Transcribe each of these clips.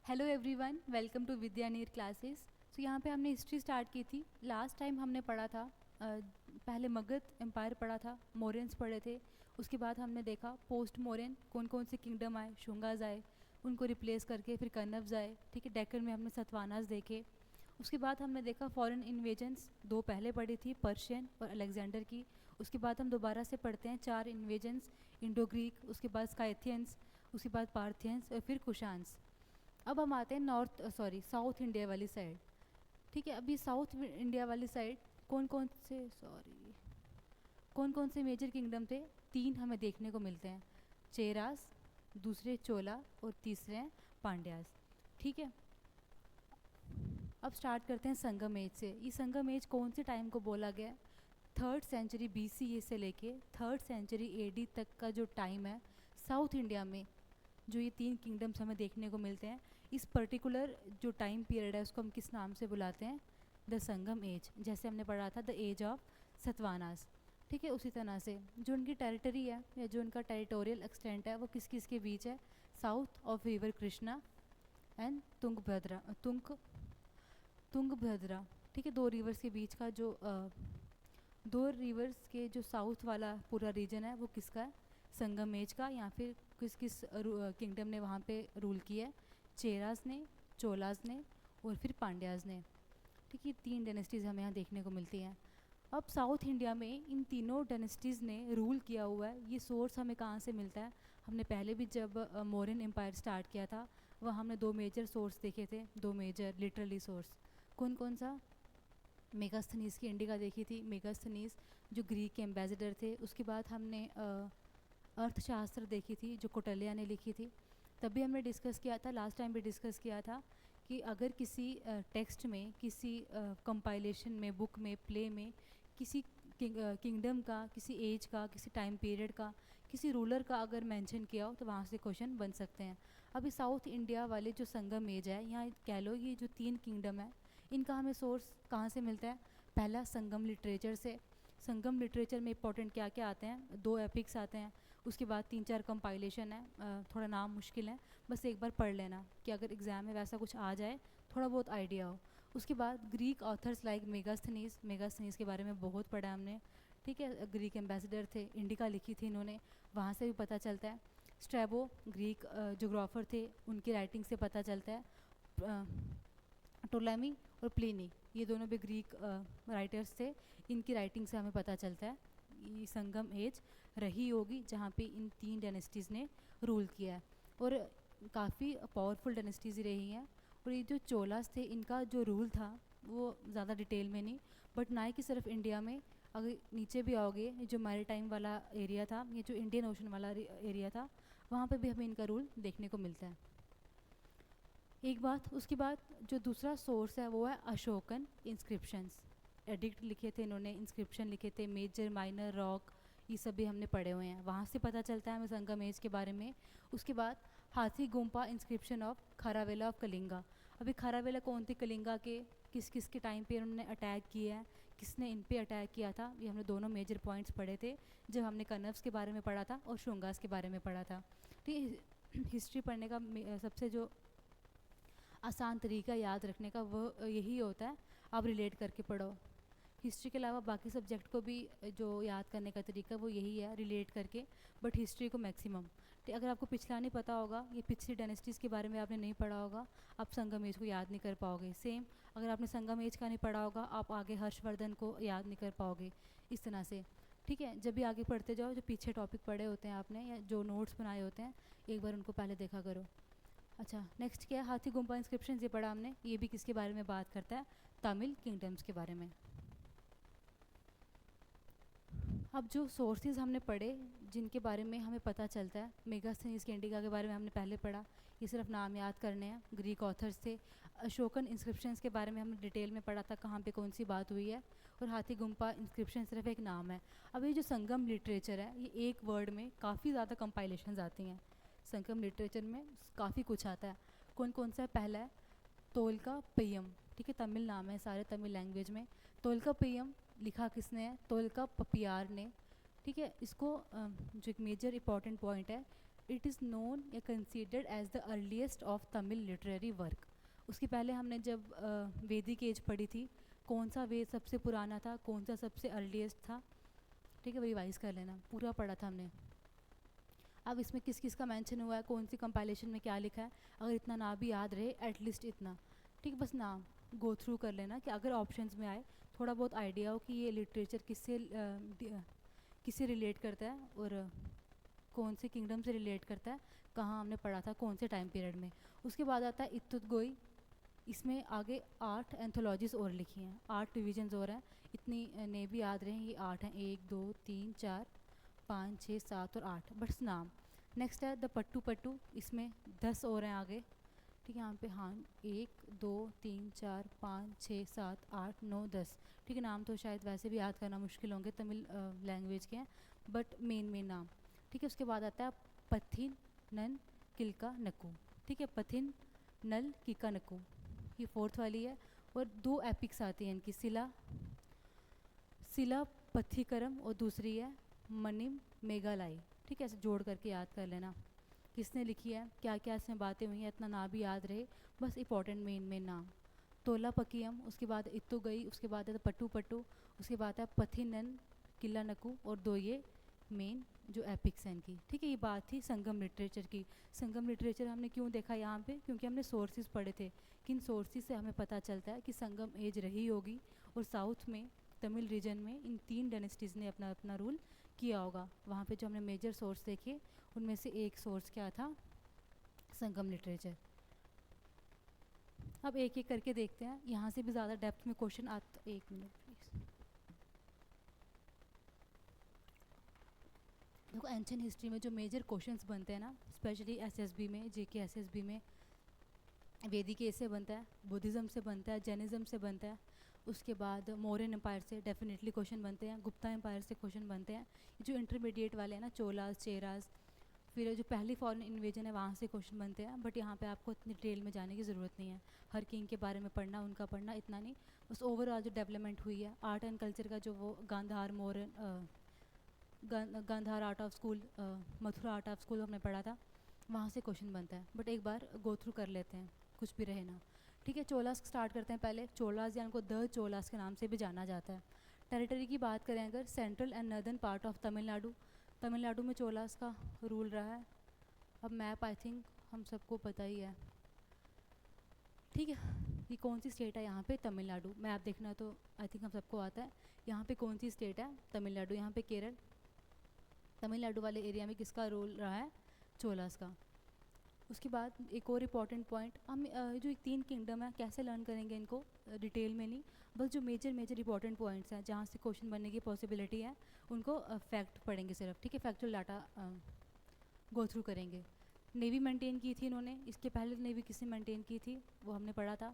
Hello everyone, welcome to विद्या नीर classes. सो यहाँ पे हमने हिस्ट्री स्टार्ट की थी। लास्ट टाइम हमने पढ़ा था पहले मगध एम्पायर पढ़ा था, मौर्यंस पढ़े थे। उसके बाद हमने देखा पोस्ट मौर्यन कौन कौन से किंगडम आए, शुंगाज आए, उनको रिप्लेस करके फिर कन्नव्स आए। ठीक है, डेक्कन में हमने सतवानास देखे। उसके बाद हमने देखा फॉरेन इन्वेजन्स, दो पहले पढ़ी थी, पर्शियन और अलेक्जेंडर की। उसके बाद हम दोबारा से पढ़ते हैं 4 इन्वेजन्स, इंडो ग्रीक, उसके बाद स्काइथियंस, उसके बाद पार्थियंस और फिर कुशान्स। अब हम आते हैं साउथ इंडिया वाली साइड। ठीक है, अभी साउथ इंडिया वाली साइड कौन कौन से मेजर किंगडम थे? 3 हमें देखने को मिलते हैं, चेरास, दूसरे चोला और तीसरे हैं पांड्यास। ठीक है, अब स्टार्ट करते हैं संगम एज से। ये संगम एज कौन से टाइम को बोला गया है? 3rd सेंचुरी BCE से लेके 3rd सेंचुरी AD तक का जो टाइम है साउथ इंडिया में, जो ये 3 किंगडम्स हमें देखने को मिलते हैं, इस पर्टिकुलर जो टाइम पीरियड है उसको हम किस नाम से बुलाते हैं? The Sangam age. जैसे हमने पढ़ा था द एज ऑफ सतवानास। ठीक है, उसी तरह से जो उनकी टेरिटरी है या जो उनका टेरिटोरियल एक्सटेंट है वो किस किस के बीच है? South of river Krishna and Tungabhadra. ठीक है, 2 रिवर्स के बीच का जो 2 रिवर्स के जो साउथ वाला पूरा रीजन है वो किसका है? संगम एज का। या फिर किस किस किंगडम ने वहाँ पे रूल किया है? चेरास ने, चोलास ने और फिर पांड्याज ने। ठीक है, 3 डायनेस्टीज़ हमें यहाँ देखने को मिलती हैं। अब साउथ इंडिया में इन तीनों डायनेस्टीज़ ने रूल किया हुआ है, ये सोर्स हमें कहाँ से मिलता है? हमने पहले भी जब मौर्यन एम्पायर स्टार्ट किया था वह हमने 2 मेजर सोर्स देखे थे, 2 मेजर लिटरली सोर्स। कौन कौन सा? मेगास्थनीस की इंडिका देखी थी, मेगास्थनीस जो ग्रीक के एम्बेसडर थे। उसके बाद हमने अर्थशास्त्र देखी थी जो कौटिल्य ने लिखी थी। तभी हमने डिस्कस किया था, लास्ट टाइम भी डिस्कस किया था कि अगर किसी टेक्स्ट में, किसी कंपाइलेशन में, बुक में, प्ले में किसी किंगडम का, किसी एज का, किसी टाइम पीरियड का, किसी रूलर का अगर मेंशन किया हो तो वहाँ से क्वेश्चन बन सकते हैं। अभी साउथ इंडिया वाले जो संगम एज है, यहाँ कह लो ये जो 3 किंगडम है इनका हमें सोर्स कहाँ से मिलता है? पहला संगम लिटरेचर से। संगम लिटरेचर में इंपॉर्टेंट क्या क्या आते हैं? 2 एपिक्स आते हैं, उसके बाद 3-4 कंपाइलेशन है। थोड़ा नाम मुश्किल है, बस एक बार पढ़ लेना कि अगर एग्ज़ाम में वैसा कुछ आ जाए थोड़ा बहुत आइडिया हो। उसके बाद ग्रीक ऑथर्स लाइक मेगास्थनीस के बारे में बहुत पढ़ा हमने। ठीक है, ग्रीक एम्बेसडर थे, इंडिका लिखी थी इन्होंने, वहाँ से भी पता चलता है। स्ट्रैबो ग्रीक जोग्राफर थे, उनकी राइटिंग से पता चलता है। टोलेमी और प्लिनी, ये दोनों भी ग्रीक राइटर्स थे, इनकी राइटिंग से हमें पता चलता है ये संगम एज रही होगी जहाँ पे इन 3 डायनेस्टीज़ ने रूल किया है। और काफ़ी पावरफुल डायनेस्टीज़ ही रही हैं। और ये जो चोलास थे इनका जो रूल था वो ज़्यादा डिटेल में नहीं, बट ना ही कि सिर्फ इंडिया में, अगर नीचे भी आओगे, ये जो मैरीटाइम वाला एरिया था, ये जो इंडियन ओशन वाला एरिया था, वहाँ पे भी हमें इनका रूल देखने को मिलता है। एक बात, उसके बाद जो दूसरा सोर्स है वो है अशोकन इंस्क्रिप्शंस। एडिक्ट लिखे थे इन्होंने, इंस्क्रिप्शन लिखे थे, मेजर माइनर रॉक, ये सब भी हमने पढ़े हुए हैं, वहाँ से पता चलता है हमें संगम एज के बारे में। उसके बाद हाथी गुम्पा इंस्क्रिप्शन ऑफ खारावेला ऑफ कलिंगा। अभी खारावेला कौन थी कलिंगा के, किस किस के टाइम पे उन्होंने अटैक किया है, किसने इन पे अटैक किया था, ये हमने दोनों मेजर पॉइंट्स पढ़े थे जब हमने कन्नव्स के बारे में पढ़ा था और शुंगास के बारे में पढ़ा था। ठीक, हिस्ट्री पढ़ने का सबसे जो आसान तरीका याद रखने का वो यही होता है, आप रिलेट करके पढ़ो। हिस्ट्री के अलावा बाकी सब्जेक्ट को भी जो याद करने का तरीका वो यही है, रिलेट करके, बट हिस्ट्री को मैक्सिमम। अगर आपको पिछला नहीं पता होगा, ये पिछली डायनेस्टीज़ के बारे में आपने नहीं पढ़ा होगा, आप संगम एज को याद नहीं कर पाओगे। सेम अगर आपने संगम एज का नहीं पढ़ा होगा, आप आगे हर्षवर्धन को याद नहीं कर पाओगे, इस तरह से। ठीक है, जब भी आगे पढ़ते जाओ, जो पीछे टॉपिक पढ़े होते हैं आपने या जो नोट्स बनाए होते हैं, एक बार उनको पहले देखा करो। अच्छा, नेक्स्ट क्या है? हाथी गुम्पा इंस्क्रिप्शन, ये पढ़ा हमने, ये भी किसके बारे में बात करता है? तमिल किंगडम्स के बारे में। अब जो सोर्सेज हमने पढ़े जिनके बारे में हमें पता चलता है, मेगास्थनीज के इंडिका के बारे में हमने पहले पढ़ा, ये सिर्फ नाम याद करने हैं, ग्रीक ऑथर्स थे। अशोकन इंस्क्रिप्शंस के बारे में हमने डिटेल में पढ़ा था, कहाँ पे कौन सी बात हुई है। और हाथी गुम्पा इंस्क्रिप्शन सिर्फ एक नाम है। अब ये जो संगम लिटरेचर है, ये एक वर्ड में काफ़ी ज़्यादा कंपाइलेशंस आती हैं। संगम लिटरेचर में काफ़ी कुछ आता है। कौन कौन सा है? पहला है तोलका पय्यम। ठीक है, तमिल नाम है, सारे तमिल लैंग्वेज में। तोलका पय्यम लिखा किसने है? तोलका पपियार ने। ठीक है, इसको जो एक मेजर इंपॉर्टेंट पॉइंट है, इट इज़ नोन या considered as the earliest of Tamil literary work. उसके पहले हमने जब वैदिक एज पढ़ी थी, कौन सा वेद सबसे पुराना था, कौन सा सबसे अर्लीस्ट था, ठीक है, वही रिवाइज कर लेना, पूरा पढ़ा था हमने। अब इसमें किस किस का मेंशन हुआ है, कौन सी कंपाइलेशन में क्या लिखा है, अगर इतना ना भी याद रहे एटलीस्ट इतना, ठीक है, बस नाम गो थ्रू कर लेना कि अगर ऑप्शंस में आए थोड़ा बहुत आइडिया हो कि ये लिटरेचर किससे रिलेट करता है और कौन से किंगडम से रिलेट करता है, कहाँ हमने पढ़ा था, कौन से टाइम पीरियड में। उसके बाद आता है इत्तुतगोई। इसमें आगे 8 एंथोलॉजीज़ और लिखी हैं, 8 डिविजन्स और हैं, इतनी ने भी याद रहे, ये 8 हैं, 1 2 3 4 5 6 7 और 8, बस नाम। नेक्स्ट है द पट्टू पट्टू, इसमें 10 और हैं आगे, ठीक है, यहाँ पे हाँ 1 2 3 4 5 6 7 8 9 10, ठीक है, नाम तो शायद वैसे भी याद करना मुश्किल होंगे, तमिल लैंग्वेज के हैं, बट मेन नाम, ठीक है। उसके बाद आता है पथिन नन किल्का नकू, ठीक है, पथिन नल किका नकू, ये 4th वाली है। और 2 एपिक्स आती हैं इनकी, सिला पथिकरम और दूसरी है मनिम मेघालय, ठीक है, ऐसे जोड़ करके याद कर लेना किसने लिखी है, क्या क्या इसमें बातें हुई हैं, इतना ना भी याद रहे, बस इंपॉर्टेंट मेन नाम। तोला पकियम, उसके बाद इत्तू गई, उसके बाद है पट्टू पट्टू, उसके बाद है पथिनन किला नकू, और 2 ये मेन जो एपिक्स हैं इनकी, ठीक है। ये बात थी संगम लिटरेचर की। संगम लिटरेचर हमने क्यों देखा यहाँ पे, क्योंकि हमने सोर्सेज पढ़े थे, किन सोर्सेज से हमें पता चलता है कि संगम एज रही होगी और साउथ में तमिल रीजन में इन 3 डायनेस्टीज़ ने अपना अपना रूल किया होगा। वहाँ पे जो हमने मेजर सोर्स देखे उनमें से एक सोर्स क्या था, संगम लिटरेचर। अब एक एक करके देखते हैं, यहाँ से भी ज़्यादा डेप्थ में क्वेश्चन आता, 1 मिनट प्लीज़। देखो एंशिएंट हिस्ट्री में जो मेजर क्वेश्चंस बनते हैं ना, स्पेशली एसएसबी में, जेके एसएसबी में, वैदिक एज से बनता है, बुद्धिज़्म से बनता है, जैनिज़्म से बनता है, उसके बाद मौर्यन एम्पायर से डेफिनेटली क्वेश्चन बनते हैं, गुप्ता एम्पायर से क्वेश्चन बनते हैं, जो इंटरमीडिएट वाले हैं ना, चोलास चेरास, फिर जो पहली फॉरेन इन्वेजन है वहाँ से क्वेश्चन बनते हैं, बट यहाँ पे आपको इतनी डिटेल में जाने की ज़रूरत नहीं है, हर किंग के बारे में पढ़ना, उनका पढ़ना इतना नहीं, बस ओवरऑल जो डेवलपमेंट हुई है आर्ट एंड कल्चर का, जो वो Gandhara Mauryan Gandhara art of school, Mathura art of school हमने पढ़ा था, वहाँ से क्वेश्चन बनता है, बट एक बार गो थ्रू कर लेते हैं, कुछ भी रहे ना, ठीक है। चोलास स्टार्ट करते हैं पहले। चोलास या उनको द चोलास के नाम से भी जाना जाता है। टेरिटरी की बात करें अगर, central and northern part of Tamil Nadu, Tamil Nadu में चोलास का रूल रहा है। अब मैप आई थिंक हम सबको पता ही है, ठीक है, ये कौन सी स्टेट है यहाँ पे, तमिलनाडु। मैप देखना तो आई थिंक हम सबको आता है, यहाँ पे कौन सी स्टेट है, तमिलनाडु, यहाँ पे केरल। तमिलनाडु वाले एरिया में किसका रोल रहा है, चोलास का। उसके बाद एक और इम्पॉर्टेंट पॉइंट, हम जो 3 किंगडम है कैसे लर्न करेंगे इनको, डिटेल में नहीं, बस जो मेजर इंपॉर्टेंट पॉइंट्स हैं जहाँ से क्वेश्चन बनने की पॉसिबिलिटी है उनको फैक्ट पढ़ेंगे सिर्फ, ठीक है, फैक्चुअल डाटा गो थ्रू करेंगे। नेवी मेंटेन की थी इन्होंने, इसके पहले नेवी किसने मेंटेन की थी वो हमने पढ़ा था।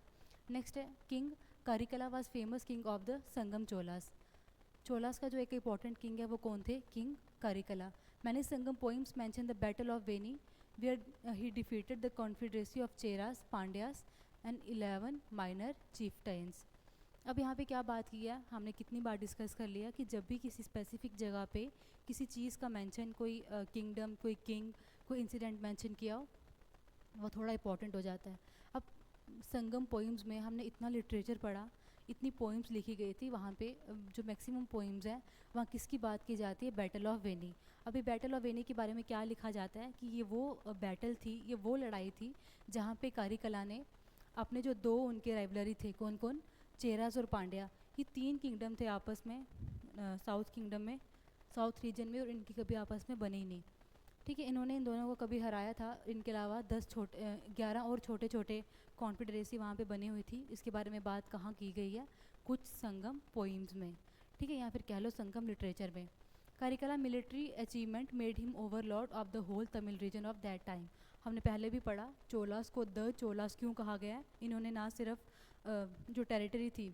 नेक्स्ट है king Karikala was famous king of the Sangam Cholas. Cholas का जो एक इंपॉर्टेंट किंग है वो कौन थे, किंग कारिकला। मैंने Sangam poems mention the battle of Venni where he defeated the confederacy of Cheras, Pandyas and 11 minor chieftains। अब यहाँ पे क्या बात की है, हमने कितनी बार डिस्कस कर लिया कि जब भी किसी स्पेसिफिक जगह पे किसी चीज़ का मेंशन, कोई किंगडम, कोई किंग, कोई इंसिडेंट मेंशन किया हो, वो थोड़ा इंपॉर्टेंट हो जाता है। अब संगम पोइम्स में हमने इतना लिटरेचर पढ़ा, इतनी पोइम्स लिखी गई थी, वहाँ पे जो मैक्सिमम पोइम्स हैं वहाँ किसकी बात की जाती है, बैटल ऑफ वेनी। अभी बैटल ऑफ वेनी के बारे में क्या लिखा जाता है कि ये वो बैटल थी, ये वो लड़ाई थी जहाँ पे कारिकला ने अपने जो 2 उनके राइवलरी थे, कौन कौन, चेरास और पांड्या, ये 3 किंगडम थे आपस में, साउथ किंगडम में, साउथ रीजन में, और इनकी कभी आपस में बनी ही नहीं, ठीक है। इन्होंने इन दोनों को कभी हराया था, इनके अलावा 11 और छोटे छोटे कॉन्फेडरेसी वहाँ पे बनी हुई थी। इसके बारे में बात कहाँ की गई है, कुछ संगम पोइम्स में, ठीक है, या फिर कह लो संगम लिटरेचर में। Karikala military achievement made him overlord of the whole Tamil region of that time. हमने पहले भी पढ़ा चोलास को द चोलास क्यों कहा गया है, इन्होंने ना सिर्फ जो टेरिटरी थी,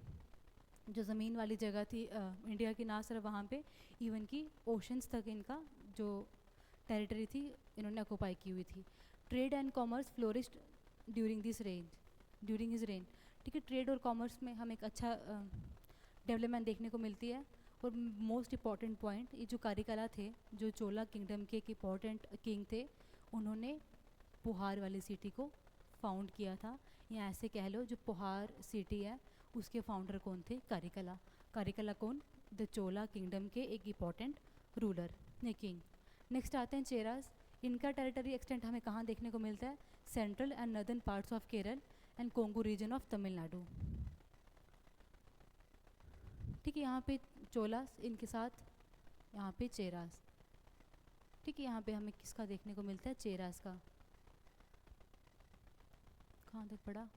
जो ज़मीन वाली जगह थी इंडिया की, ना सिर्फ वहाँ पे, इवन की ओशंस तक इनका जो टेरिटरी थी इन्होंने ऑक्यूपाई की हुई थी। Trade and commerce flourished during his rain, ठीक है। ट्रेड और कॉमर्स में हमें एक अच्छा डेवलपमेंट देखने को मिलती है। और मोस्ट इम्पॉर्टेंट पॉइंट, ये जो कारिकला थे, जो चोला किंगडम के एक इम्पॉर्टेंट किंग थे, उन्होंने पुहार वाली सिटी को फाउंड किया था, या ऐसे कह लो जो पुहार सिटी है उसके फाउंडर कौन थे? कारिकला। कारिकला कौन? द चोला किंगडम के एक इम्पॉर्टेंट रूलर ने किंग। नेक्स्ट आते हैं चेरास। इनका टेरिटरी एक्सटेंट हमें कहाँ देखने को मिलता है? Central and northern parts of Kerala and Kongu region of Tamil Nadu. ठीक है, यहाँ पे चोलास, इनके साथ यहाँ पे चेरास। ठीक है, यहाँ पे हमें किसका देखने को मिलता है? चेरास का। कहाँ तक पढ़ा?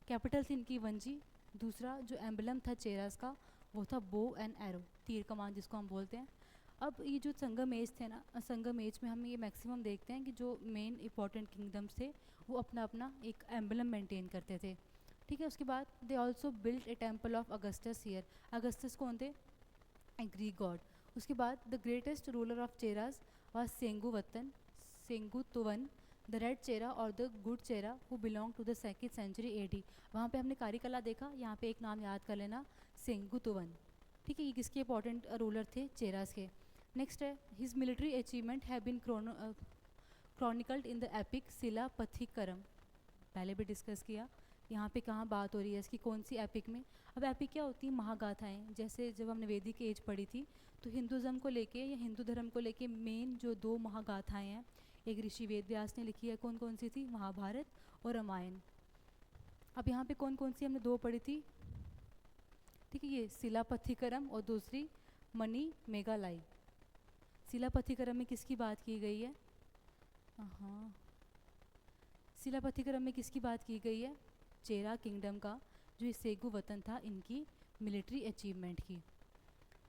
कैपिटल थी इनकी वंजी। दूसरा जो एम्बलम था चेरास का वो था बो एंड एरो, तीर कमान जिसको हम बोलते हैं। अब ये जो संगम एज थे ना, संगम एज में हम ये मैक्सिमम देखते हैं कि जो मेन इंपॉर्टेंट किंगडम्स थे वो अपना अपना एक एम्बलम मेंटेन करते थे। ठीक है, उसके बाद they also build a temple of Augustus here. Augustus कौन थे? A Greek god. उसके बाद the greatest ruler of Cheras was Senguvattan, Senguttuvan, the red Chera और the good Chera who belong to the 2nd century AD। वहाँ पे हमने कारिकला देखा, यहाँ पे एक नाम याद कर लेना, सेंगुतुवन। ठीक है, ये किसके इंपॉर्टेंट रूलर थे? चेरास के। नेक्स्ट है his military achievement have been chronicled in the epic Silappatikaram. पहले भी डिस्कस किया। यहाँ पे कहाँ बात हो रही है इसकी? कौन सी एपिक में? अब एपिक क्या होती है? महागाथाएँ। जैसे जब हमने वैदिक एज पढ़ी थी तो हिंदुज़म को लेके या हिंदू धर्म को लेके मेन जो 2 महागाथाएँ हैं, एक ऋषि वेद व्यास ने लिखी है, कौन कौन सी थी? महाभारत और रामायण। अब यहाँ पे कौन कौन सी हमने 2 पढ़ी थी? ठीक है, ये शिलापथिकरम और दूसरी मणि मेघालय। शिलापथिकरम में किसकी बात की गई है? हाँ, शिलापथिकरम में किसकी बात की गई है? चेरा किंगडम का, जो ये सेगु वतन था, इनकी मिलिट्री अचीवमेंट की।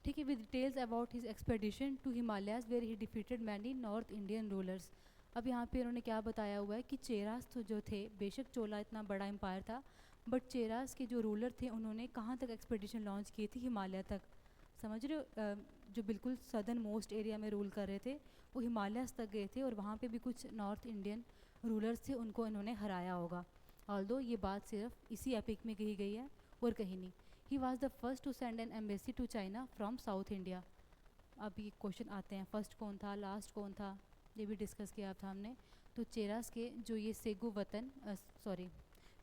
ठीक है, with details about his expedition to Himalayas where he defeated many north Indian rulers. अब यहाँ पे उन्होंने क्या बताया हुआ है कि चेरास तो जो थे, बेशक चोला इतना बड़ा एम्पायर था, बट चेरास के जो रूलर थे उन्होंने कहाँ तक एक्सपेडिशन लॉन्च की थी? हिमालय तक। समझ रहे हो? जो बिल्कुल सदर्न मोस्ट एरिया में रूल कर रहे थे वो हिमालयस तक गए थे, और वहाँ पे भी कुछ नॉर्थ इंडियन रूलर्स थे, उनको इन्होंने हराया होगा। ऑल्दो ये बात सिर्फ इसी एपिक में कही गई है और कहीं नहीं। He was the first to send an embassy to China from south India. अब ये क्वेश्चन आते हैं, फर्स्ट कौन था, लास्ट कौन था, ये भी डिस्कस किया था हमने। तो चेरास के जो ये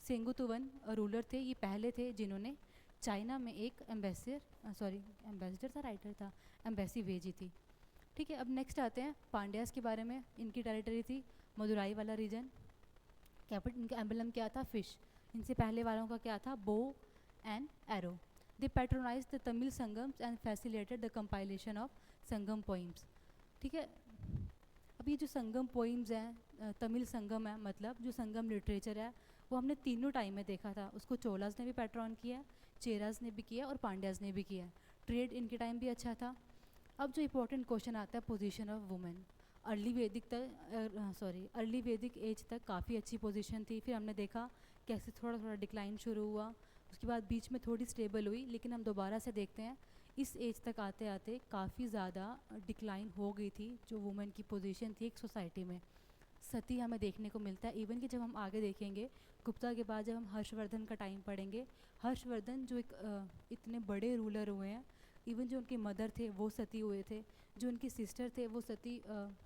सेंगुतुवन रूलर थे, ये पहले थे जिन्होंने चाइना में एक एम्बेसडर था, राइटर था, एम्बेसी भेजी थी। ठीक है, अब नेक्स्ट आते हैं पांड्यास के बारे में। इनकी टेरिटरी थी मदुराई वाला रीजन। कैपिटल, इनका एम्बलम क्या था? फिश। इनसे पहले वालों का क्या था? Bow and arrow. They patronise the Tamil Sangams and facilitated the compilation of Sangam poems. ठीक है, अब ये जो संगम पोइम्स हैं, तमिल संगम है, मतलब जो संगम लिटरेचर है, वो हमने तीनों टाइम में देखा था। उसको चोलास ने भी पैट्रॉन किया, चेरास ने भी किया और पांड्यास ने भी किया। ट्रेड इनके टाइम भी अच्छा था। अब जो इंपॉर्टेंट क्वेश्चन आता है, पोजीशन ऑफ वुमेन। अर्ली वैदिक एज तक काफ़ी अच्छी पोजीशन थी, फिर हमने देखा कैसे थोड़ा थोड़ा डिक्लाइन शुरू हुआ, उसके बाद बीच में थोड़ी स्टेबल हुई, लेकिन हम दोबारा से देखते हैं इस एज तक आते आते काफ़ी ज़्यादा डिक्लाइन हो गई थी जो वुमेन की पोजीशन थी एक सोसाइटी में। सती हमें देखने को मिलता है, इवन कि जब हम आगे देखेंगे गुप्ता के बाद जब हम हर्षवर्धन का टाइम पढ़ेंगे, हर्षवर्धन जो एक इतने बड़े रूलर हुए हैं, इवन जो उनके मदर थे वो सती हुए थे, जो उनकी सिस्टर थे वो सती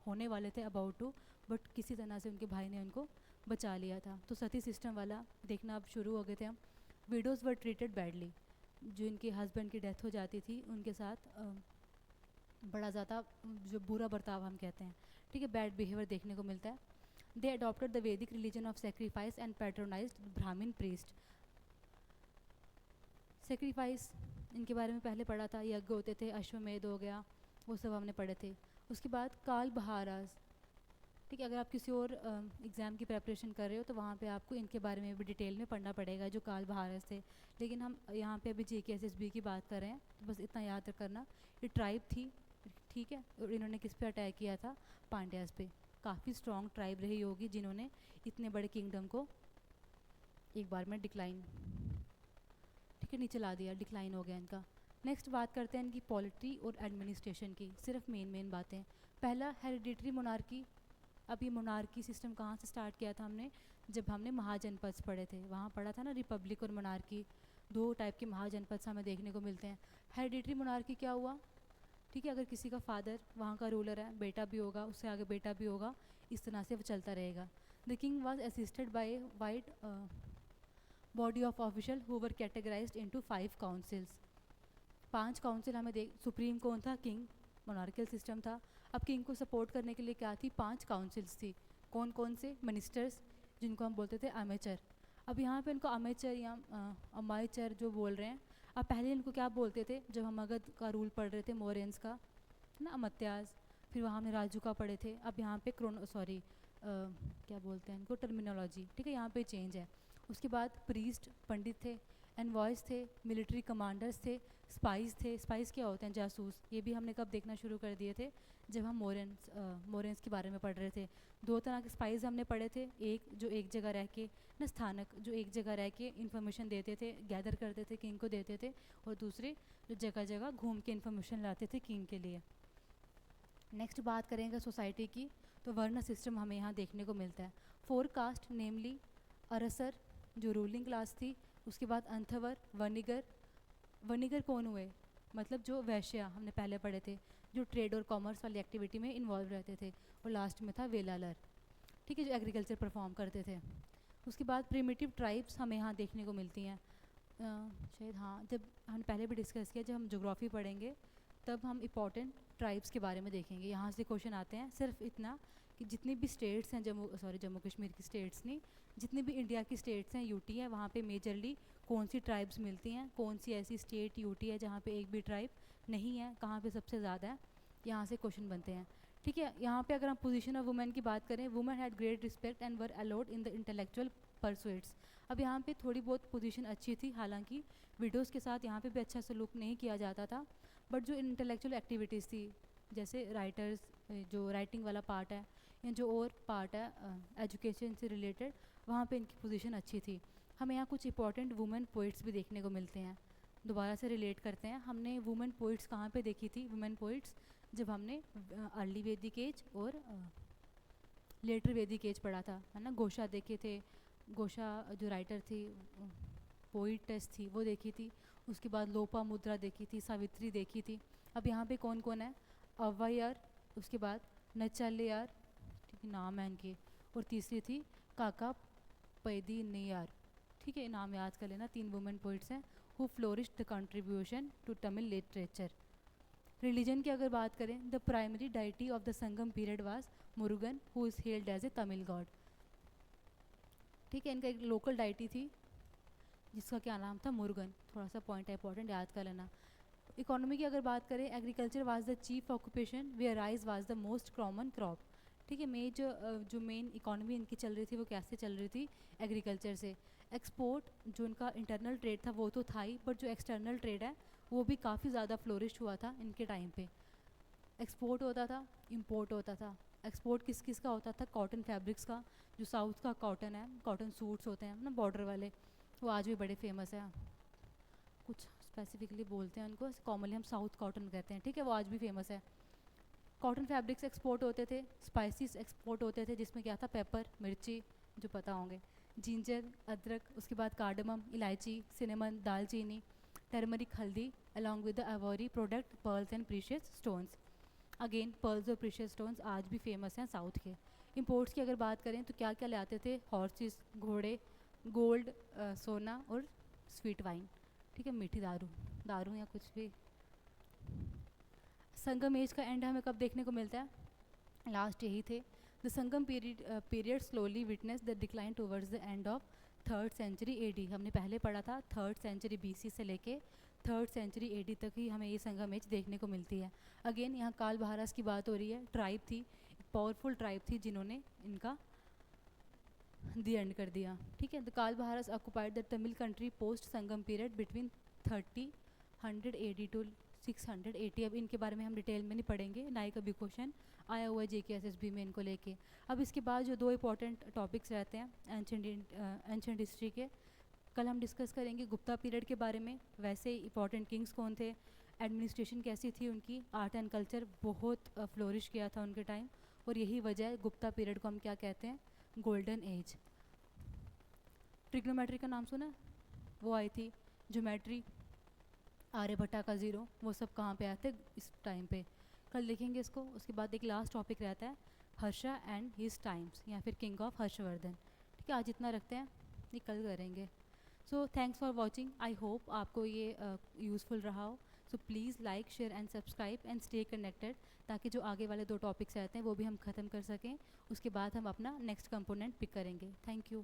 होने वाले थे अबाउट टू, बट किसी तरह से उनके भाई ने उनको बचा लिया था। तो सती सिस्टम वाला देखना अब शुरू हो गए थे हम। विडोज़ वर ट्रीटेड बैडली, जो इनके हस्बैंड की डेथ हो जाती थी उनके साथ बड़ा ज़्यादा जो बुरा बर्ताव हम कहते हैं, ठीक है, बैड बिहेवियर देखने को मिलता है। दे अडॉप्टेड द वैदिक religion of sacrifice and patronised ब्राह्मण प्रीस्ट। सेक्रीफाइस इनके बारे में पहले पढ़ा था, यज्ञ होते थे, अश्वमेध हो गया, वो सब हमने पढ़े थे। उसके बाद काल बहाराज, ठीक है, अगर आप किसी और एग्ज़ाम की प्रेपरेशन कर रहे हो तो वहाँ पे आपको इनके बारे में भी डिटेल में पढ़ना पड़ेगा, जो काल बहाराज थे। लेकिन हम यहाँ पे अभी GK/SSB की बात कर रहे हैं, तो बस इतना याद रखना, ये ट्राइब थी, ठीक है, और इन्होंने किस पे अटैक किया था? पांड्यास पे। काफ़ी स्ट्रॉन्ग ट्राइब रही होगी जिन्होंने इतने बड़े किंगडम को एक बार में डिक्लाइन, ठीक है, नीचे ला दिया, डिक्लाइन हो गया इनका। नेक्स्ट बात करते हैं इनकी पॉलिटी और एडमिनिस्ट्रेशन की, सिर्फ मेन बातें। पहला, हेरिडिटरी मोनार्की। अब ये मोनार्की सिस्टम कहाँ से स्टार्ट किया था हमने? जब हमने महाजनपद पढ़े थे, वहाँ पढ़ा था ना, रिपब्लिक और मोनार्की, 2 टाइप के महाजनपद हमें देखने को मिलते हैं। हेरिडिटरी मोनार्की क्या हुआ? ठीक है, अगर किसी का फादर वहाँ का रूलर है, बेटा भी होगा, उससे आगे बेटा भी होगा, इस तरह से वो चलता रहेगा. The king was assisted by wide body of official who were categorised into 5 councils. 5 council हमें देख. सुप्रीम कौन था? किंग. मोनार्कियल सिस्टम था. अब किंग को सपोर्ट करने के लिए क्या थी? 5 काउंसिल्स थी. कौन कौन से? मिनिस्टर्स, जिनको हम बोलते थे अमेचर. अब यहाँ पे इनको अमेचर या अमायचर जो बोल रहे हैं. अब पहले इनको क्या बोलते थे? जब हम मगध का रूल पढ़ रहे थे, मोरियंस का, है ना, अमत्याज, फिर वहाँ हमने राजू का पढ़े थे. अब यहाँ पे क्या बोलते हैं इनको, टर्मिनोलॉजी, ठीक है, यहाँ पे चेंज है. उसके बाद प्रीस्ट, पंडित थे, एनवॉयस थे, मिलिट्री कमांडर्स थे, स्पाइस थे. स्पाइस क्या होते हैं? जासूस. ये भी हमने कब देखना शुरू कर दिए थे? जब हम मोरेंस के बारे में पढ़ रहे थे. 2 तरह के स्पाइस हमने पढ़े थे. एक जो एक जगह रह के ना, स्थानक, जो एक जगह रह के इन्फॉर्मेशन देते थे, गैदर करते थे, किंग को देते थे. और दूसरे जो जगह जगह घूम के इन्फॉर्मेशन लाते थे किंग के लिए. नेक्स्ट बात करेंगे सोसाइटी की, तो वर्ण सिस्टम हमें यहाँ देखने को मिलता है. 4 कास्ट, नेमली अरसर जो रूलिंग क्लास थी. उसके बाद अंथवर, वनिगर. वनिगर कौन हुए? मतलब जो वैश्या, हमने पहले पढ़े थे, जो ट्रेड और कॉमर्स वाली एक्टिविटी में इन्वॉल्व रहते थे. और लास्ट में था वेलालर, ठीक है, जो एग्रीकल्चर परफॉर्म करते थे. उसके बाद प्रिमिटिव ट्राइब्स हमें यहाँ देखने को मिलती हैं. शायद हाँ, जब हम पहले भी डिस्कस किया, जब हम ज्योग्राफी पढ़ेंगे तब हम इम्पॉर्टेंट ट्राइब्स के बारे में देखेंगे. यहाँ से क्वेश्चन आते हैं. सिर्फ इतना कि जितनी भी स्टेट्स हैं, जम्मू कश्मीर की स्टेट्स नहीं, जितनी भी इंडिया की स्टेट्स हैं, यूटी है, वहाँ पे मेजरली कौन सी ट्राइब्स मिलती हैं, कौन सी ऐसी स्टेट यूटी है जहाँ पे एक भी ट्राइब नहीं है, कहाँ पे सबसे ज़्यादा है, यहाँ से क्वेश्चन बनते हैं. ठीक है, यहाँ पे अगर हम पोजीशन ऑफ वुमेन की बात करें, women had great respect and were allowed in the intellectual pursuits. अब यहाँ पे थोड़ी बहुत पोजीशन अच्छी थी, हालांकि विडोज़ के साथ यहाँ पे भी अच्छा सलूक नहीं किया जाता था. बट जो इंटेलेक्चुअल एक्टिविटीज़ थी, जैसे राइटर्स, जो राइटिंग वाला पार्ट है, या जो और पार्ट है एजुकेशन से रिलेटेड, वहाँ पे इनकी पोजीशन अच्छी थी. हमें यहाँ कुछ इंपॉर्टेंट वुमेन पोइट्स भी देखने को मिलते हैं. दोबारा से रिलेट करते हैं. हमने वुमेन पोइट्स कहाँ पे देखी थी? वुमेन पोइट्स जब हमने अर्ली वैदिक एज और लेटर वैदिक एज पढ़ा था, है ना. घोषा देखे थे. घोषा जो राइटर थी, पोइटेस थी, वो देखी थी. उसके बाद लोपा मुद्रा देखी थी, सावित्री देखी थी. अब यहाँ पे कौन कौन है? अव्वायार, उसके बाद नचालियार, ठीक है, नाम है इनके. और तीसरी थी काका पैदीनियार. ठीक है, नाम याद कर लेना. 3 वुमेन पोइट्स हैं who flourished the contribution to Tamil literature. Religion की अगर बात करें, the primary deity of the Sangam period was Murugan who is held as a Tamil god. ठीक है, इनका एक लोकल डाइटी थी जिसका क्या नाम था? मुरुगन. थोड़ा सा पॉइंट है इंपॉर्टेंट, याद कर लेना. इकोनॉमी की अगर बात करें, agriculture was the chief occupation where rice was the most common crop. ठीक है, जो मेन इकोनॉमी इनकी चल रही थी वो कैसे चल रही थी? एग्रीकल्चर से. एक्सपोर्ट, जो इनका इंटरनल ट्रेड था वो तो था ही, बट जो एक्सटर्नल ट्रेड है वो भी काफ़ी ज़्यादा फ्लोरिश हुआ था इनके टाइम पे. एक्सपोर्ट होता था, इंपोर्ट होता था. एक्सपोर्ट किस किस का होता था? कॉटन फैब्रिक्स का. जो साउथ का कॉटन है, कॉटन सूट्स होते हैं ना, बॉर्डर वाले, वो आज भी बड़े फेमस है. कुछ स्पेसिफिकली बोलते हैं उनको, कॉमनली हम साउथ कॉटन कहते हैं. ठीक है, वो आज भी फेमस है. कॉटन फैब्रिक्स एक्सपोर्ट होते थे. स्पाइसेस एक्सपोर्ट होते थे, जिसमें क्या था? पेपर, मिर्ची, जो पता होंगे, जिंजर, अदरक, उसके बाद कार्डमम, इलायची, सिनेमन, दालचीनी, टर्मरिक, हल्दी, along with the ivory product pearls and precious stones. Again pearls और प्रीशियस स्टोन्स आज भी फेमस हैं साउथ के. इंपोर्ट्स की अगर बात करें तो क्या क्या ले आते थे? हॉर्सेस, घोड़े, गोल्ड, सोना और स्वीट वाइन. ठीक है, मीठी दारू या कुछ भी. संगम एज का एंड हमें कब देखने को मिलता है? लास्ट यही थे. The Sangam period slowly witness the decline towards the end of 3rd century AD. हमने पहले पढ़ा था 3rd सेंचुरी BC से लेके 3rd सेंचुरी AD तक ही हमें ये संगम एज देखने को मिलती है. अगेन यहाँ काल बहारास की बात हो रही है. ट्राइब थी, पावरफुल ट्राइब थी, जिन्होंने इनका दी एंड कर दिया. ठीक है, the Kalabhras occupied the Tamil country post Sangam period between 3000 AD to 600 AD. अब इनके बारे में हम डिटेल में नहीं पढ़ेंगे, ना ही कभी क्वेश्चन आया हुआ है JKSSB में इनको लेके. अब इसके बाद जो 2 इंपॉर्टेंट टॉपिक्स रहते हैं एंशेंट हिस्ट्री के, कल हम डिस्कस करेंगे गुप्ता पीरियड के बारे में. वैसे इंपॉर्टेंट किंग्स कौन थे, एडमिनिस्ट्रेशन कैसी थी उनकी, आर्ट एंड कल्चर बहुत फ्लोरिश किया था उनके टाइम, और यही वजह है गुप्ता पीरियड को हम क्या कहते हैं? Golden age. ट्रिग्नोमेट्री का नाम सुना? वो आई थी. ज्योमेट्री, आर्यभट्टा का ज़ीरो, वो सब कहाँ पे आते इस टाइम पे, कल देखेंगे इसको। उसके बाद एक लास्ट टॉपिक रहता है हर्षा एंड हिज टाइम्स या फिर किंग ऑफ हर्षवर्धन। ठीक है, आज इतना रखते हैं, ये कल करेंगे। So thanks for watching, I hope आपको ये यूज़फुल रहा हो। So please like share and subscribe and stay connected, ताकि जो आगे वाले 2 टॉपिक्स रहते हैं वो भी हम ख़त्म कर सकें। उसके बाद हम अपना नेक्स्ट कंपोनेंट पिक करेंगे। Thank you.